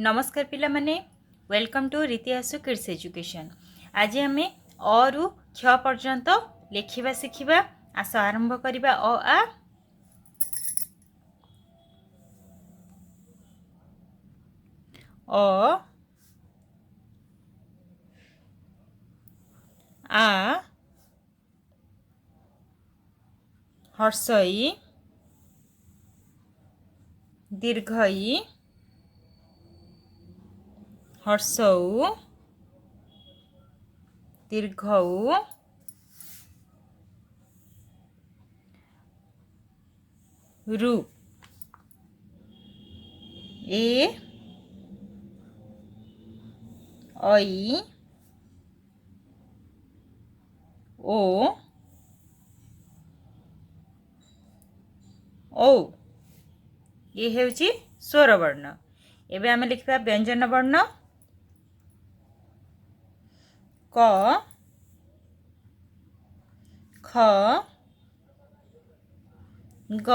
नमस्कार पिला माने वेलकम टू रीतिहास किड्स एजुकेशन। आज आम अ रु क्ष पर्यंत लिखिबा शिखिबा। आस आरंभ करिबा। अ आ हर्षई दीर्घई हर्षौ दीर्घौ रु ए ऐ ओ औ ये हेउची स्वर वर्ण। एबे आमे लिखिबा व्यंजन वर्ण। क ख ग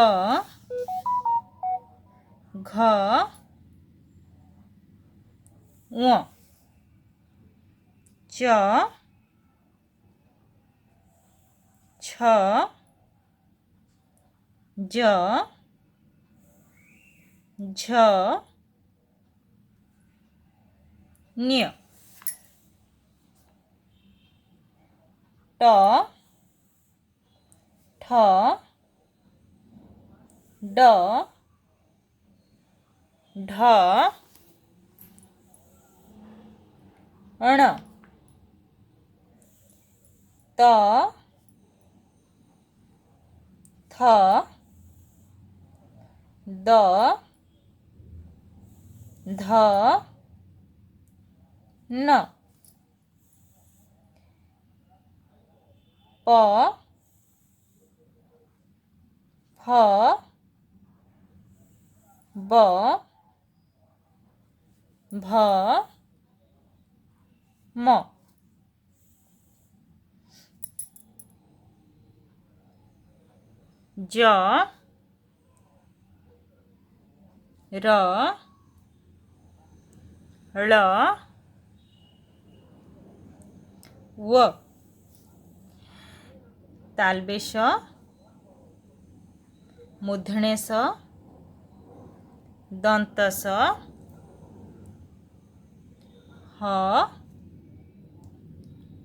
घ ङ च छ ज झ ञ ट ठ ड ढ ण त थ द ध न प फ ब भ म ज र ळ व तालबेश मूर्धनेश दंतस ह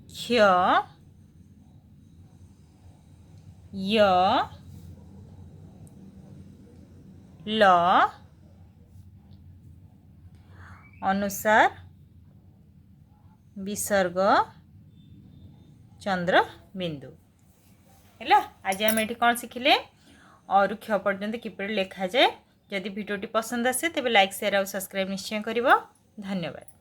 क्ष य ल अनुसार विसर्ग चंद्र बिंदु है। आज आम ये कौन शिखिले और क्ष पर्यंत किपर लिखा जाए। जदि भिडियोटी पसंद आसे तेज लाइक शेयर और सब्सक्राइब निश्चय करिवो। धन्यवाद।